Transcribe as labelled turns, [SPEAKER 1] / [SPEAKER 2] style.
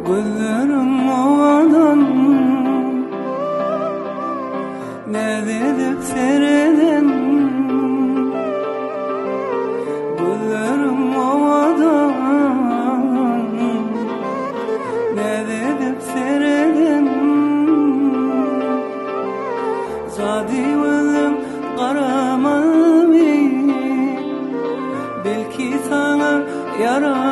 [SPEAKER 1] Gözlerim ovadan ne dedip seyreden, gözlerim ovadan ne dedip seyreden. Zadi gözüm karamami, belki sana yarar.